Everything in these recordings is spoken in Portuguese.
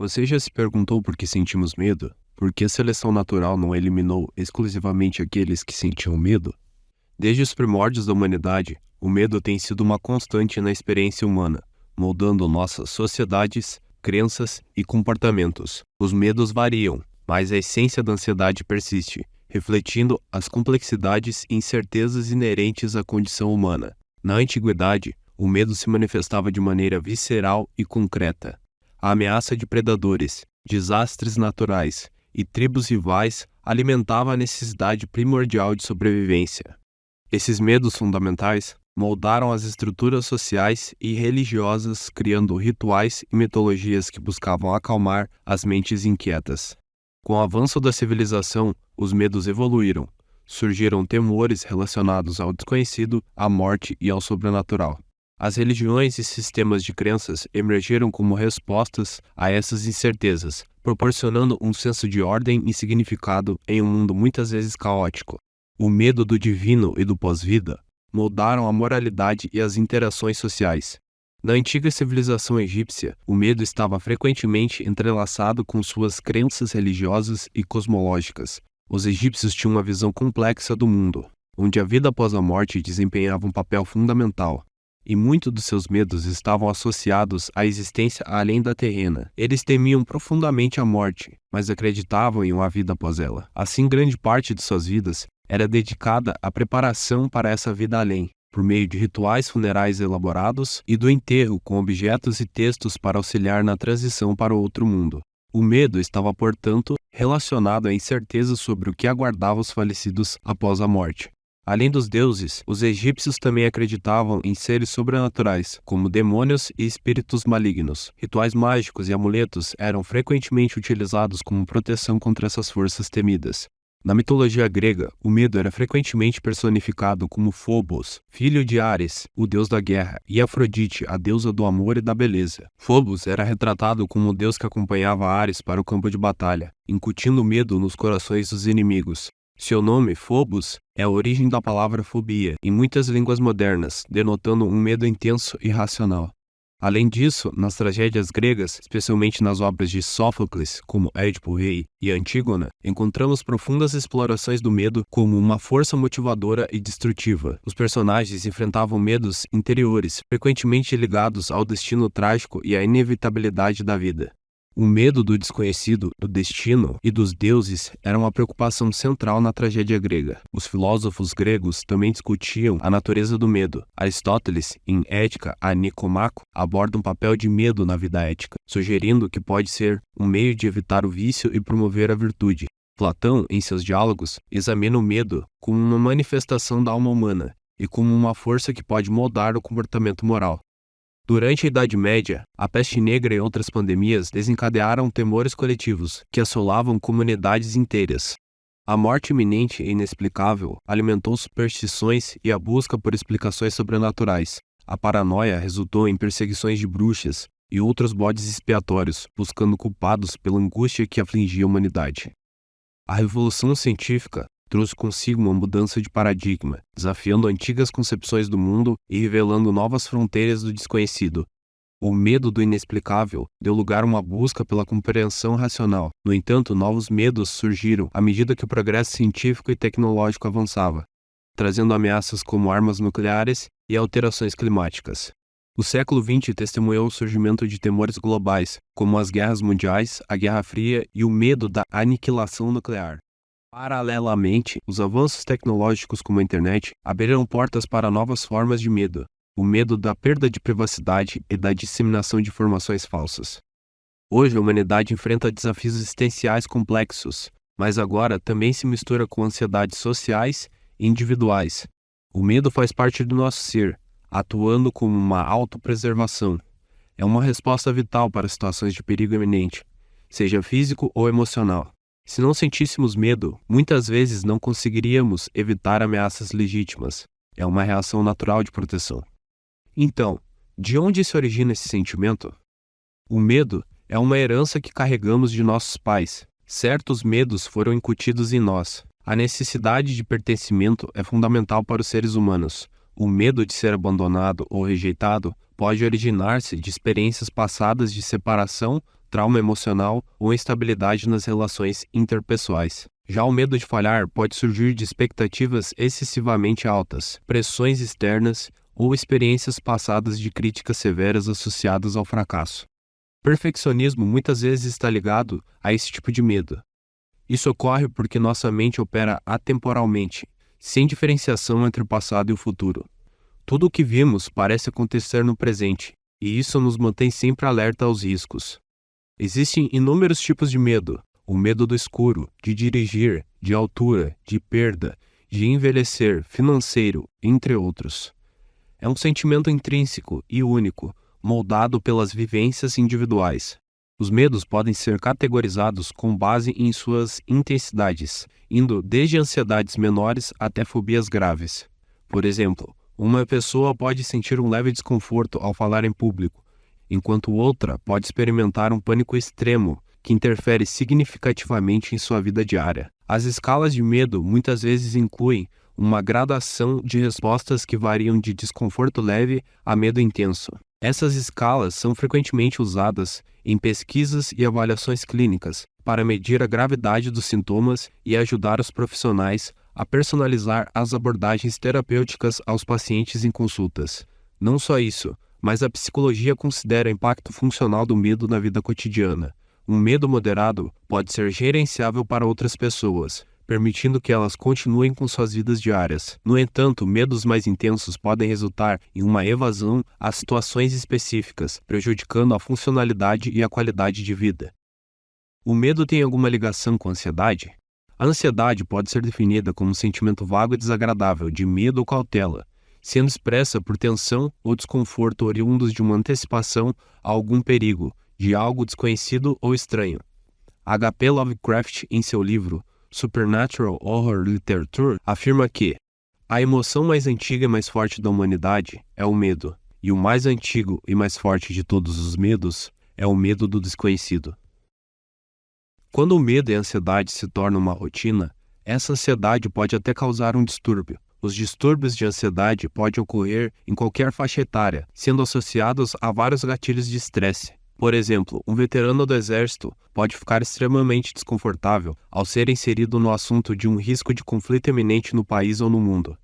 Você já se perguntou por que sentimos medo? Por que a seleção natural não eliminou exclusivamente aqueles que sentiam medo? Desde os primórdios da humanidade, o medo tem sido uma constante na experiência humana, moldando nossas sociedades, crenças e comportamentos. Os medos variam, mas a essência da ansiedade persiste, refletindo as complexidades e incertezas inerentes à condição humana. Na antiguidade, o medo se manifestava de maneira visceral e concreta. A ameaça de predadores, desastres naturais e tribos rivais alimentava a necessidade primordial de sobrevivência. Esses medos fundamentais moldaram as estruturas sociais e religiosas, criando rituais e mitologias que buscavam acalmar as mentes inquietas. Com o avanço da civilização, os medos evoluíram. Surgiram temores relacionados ao desconhecido, à morte e ao sobrenatural. As religiões e sistemas de crenças emergiram como respostas a essas incertezas, proporcionando um senso de ordem e significado em um mundo muitas vezes caótico. O medo do divino e do pós-vida moldaram a moralidade e as interações sociais. Na antiga civilização egípcia, o medo estava frequentemente entrelaçado com suas crenças religiosas e cosmológicas. Os egípcios tinham uma visão complexa do mundo, onde a vida após a morte desempenhava um papel fundamental. E muitos dos seus medos estavam associados à existência além da terrena. Eles temiam profundamente a morte, mas acreditavam em uma vida após ela. Assim, grande parte de suas vidas era dedicada à preparação para essa vida além, por meio de rituais funerais elaborados e do enterro com objetos e textos para auxiliar na transição para o outro mundo. O medo estava, portanto, relacionado à incerteza sobre o que aguardava os falecidos após a morte. Além dos deuses, os egípcios também acreditavam em seres sobrenaturais, como demônios e espíritos malignos. Rituais mágicos e amuletos eram frequentemente utilizados como proteção contra essas forças temidas. Na mitologia grega, o medo era frequentemente personificado como Phobos, filho de Ares, o deus da guerra, e Afrodite, a deusa do amor e da beleza. Phobos era retratado como o deus que acompanhava Ares para o campo de batalha, incutindo medo nos corações dos inimigos. Seu nome, Phobos, é a origem da palavra fobia em muitas línguas modernas, denotando um medo intenso e racional. Além disso, nas tragédias gregas, especialmente nas obras de Sófocles, como Édipo Rei e Antígona, encontramos profundas explorações do medo como uma força motivadora e destrutiva. Os personagens enfrentavam medos interiores, frequentemente ligados ao destino trágico e à inevitabilidade da vida. O medo do desconhecido, do destino e dos deuses era uma preocupação central na tragédia grega. Os filósofos gregos também discutiam a natureza do medo. Aristóteles, em Ética a Nicomaco, aborda um papel de medo na vida ética, sugerindo que pode ser um meio de evitar o vício e promover a virtude. Platão, em seus diálogos, examina o medo como uma manifestação da alma humana e como uma força que pode moldar o comportamento moral. Durante a Idade Média, a peste negra e outras pandemias desencadearam temores coletivos que assolavam comunidades inteiras. A morte iminente e inexplicável alimentou superstições e a busca por explicações sobrenaturais. A paranoia resultou em perseguições de bruxas e outros bodes expiatórios, buscando culpados pela angústia que afligia a humanidade. A Revolução Científica trouxe consigo uma mudança de paradigma, desafiando antigas concepções do mundo e revelando novas fronteiras do desconhecido. O medo do inexplicável deu lugar a uma busca pela compreensão racional. No entanto, novos medos surgiram à medida que o progresso científico e tecnológico avançava, trazendo ameaças como armas nucleares e alterações climáticas. O século XX testemunhou o surgimento de temores globais, como as guerras mundiais, a Guerra Fria e o medo da aniquilação nuclear. Paralelamente, os avanços tecnológicos como a internet abriram portas para novas formas de medo, o medo da perda de privacidade e da disseminação de informações falsas. Hoje a humanidade enfrenta desafios existenciais complexos, mas agora também se mistura com ansiedades sociais e individuais. O medo faz parte do nosso ser, atuando como uma autopreservação. É uma resposta vital para situações de perigo iminente, seja físico ou emocional. Se não sentíssemos medo, muitas vezes não conseguiríamos evitar ameaças legítimas. É uma reação natural de proteção. Então, de onde se origina esse sentimento? O medo é uma herança que carregamos de nossos pais. Certos medos foram incutidos em nós. A necessidade de pertencimento é fundamental para os seres humanos. O medo de ser abandonado ou rejeitado pode originar-se de experiências passadas de separação, trauma emocional ou instabilidade nas relações interpessoais. Já o medo de falhar pode surgir de expectativas excessivamente altas, pressões externas ou experiências passadas de críticas severas associadas ao fracasso. Perfeccionismo muitas vezes está ligado a esse tipo de medo. Isso ocorre porque nossa mente opera atemporalmente, sem diferenciação entre o passado e o futuro. Tudo o que vimos parece acontecer no presente, e isso nos mantém sempre alerta aos riscos. Existem inúmeros tipos de medo: o medo do escuro, de dirigir, de altura, de perda, de envelhecer, financeiro, entre outros. É um sentimento intrínseco e único, moldado pelas vivências individuais. Os medos podem ser categorizados com base em suas intensidades, indo desde ansiedades menores até fobias graves. Por exemplo, uma pessoa pode sentir um leve desconforto ao falar em público, enquanto outra pode experimentar um pânico extremo que interfere significativamente em sua vida diária. As escalas de medo muitas vezes incluem uma gradação de respostas que variam de desconforto leve a medo intenso. Essas escalas são frequentemente usadas em pesquisas e avaliações clínicas para medir a gravidade dos sintomas e ajudar os profissionais a personalizar as abordagens terapêuticas aos pacientes em consultas. Não só isso, mas a psicologia considera o impacto funcional do medo na vida cotidiana. Um medo moderado pode ser gerenciável para outras pessoas, permitindo que elas continuem com suas vidas diárias. No entanto, medos mais intensos podem resultar em uma evasão a situações específicas, prejudicando a funcionalidade e a qualidade de vida. O medo tem alguma ligação com a ansiedade? A ansiedade pode ser definida como um sentimento vago e desagradável de medo ou cautela, sendo expressa por tensão ou desconforto oriundos de uma antecipação a algum perigo, de algo desconhecido ou estranho. H.P. Lovecraft, em seu livro Supernatural Horror Literature, afirma que a emoção mais antiga e mais forte da humanidade é o medo, e o mais antigo e mais forte de todos os medos é o medo do desconhecido. Quando o medo e a ansiedade se tornam uma rotina, essa ansiedade pode até causar um distúrbio. Os distúrbios de ansiedade podem ocorrer em qualquer faixa etária, sendo associados a vários gatilhos de estresse. Por exemplo, um veterano do exército pode ficar extremamente desconfortável ao ser inserido no assunto de um risco de conflito iminente no país ou no mundo.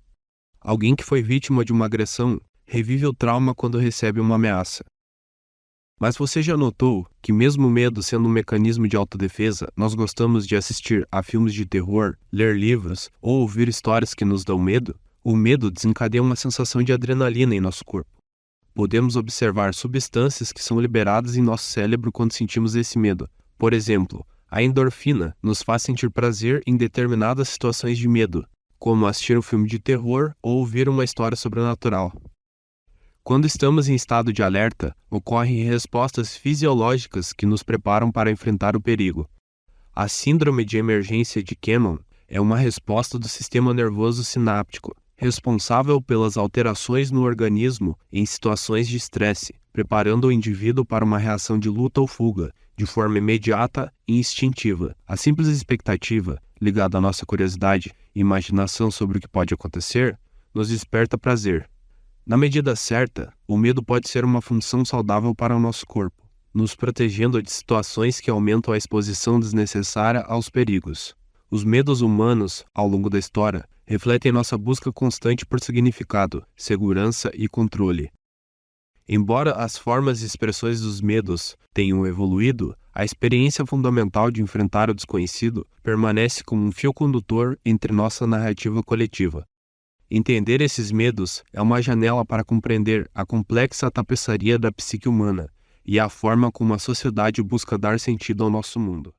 Alguém que foi vítima de uma agressão revive o trauma quando recebe uma ameaça. Mas você já notou que, mesmo o medo sendo um mecanismo de autodefesa, nós gostamos de assistir a filmes de terror, ler livros ou ouvir histórias que nos dão medo? O medo desencadeia uma sensação de adrenalina em nosso corpo. Podemos observar substâncias que são liberadas em nosso cérebro quando sentimos esse medo. Por exemplo, a endorfina nos faz sentir prazer em determinadas situações de medo, como assistir um filme de terror ou ouvir uma história sobrenatural. Quando estamos em estado de alerta, ocorrem respostas fisiológicas que nos preparam para enfrentar o perigo. A síndrome de emergência de Kennan é uma resposta do sistema nervoso sináptico, responsável pelas alterações no organismo em situações de estresse, preparando o indivíduo para uma reação de luta ou fuga, de forma imediata e instintiva. A simples expectativa, ligada à nossa curiosidade e imaginação sobre o que pode acontecer, nos desperta prazer. Na medida certa, o medo pode ser uma função saudável para o nosso corpo, nos protegendo de situações que aumentam a exposição desnecessária aos perigos. Os medos humanos, ao longo da história, refletem nossa busca constante por significado, segurança e controle. Embora as formas e expressões dos medos tenham evoluído, a experiência fundamental de enfrentar o desconhecido permanece como um fio condutor entre nossa narrativa coletiva. Entender esses medos é uma janela para compreender a complexa tapeçaria da psique humana e a forma como a sociedade busca dar sentido ao nosso mundo.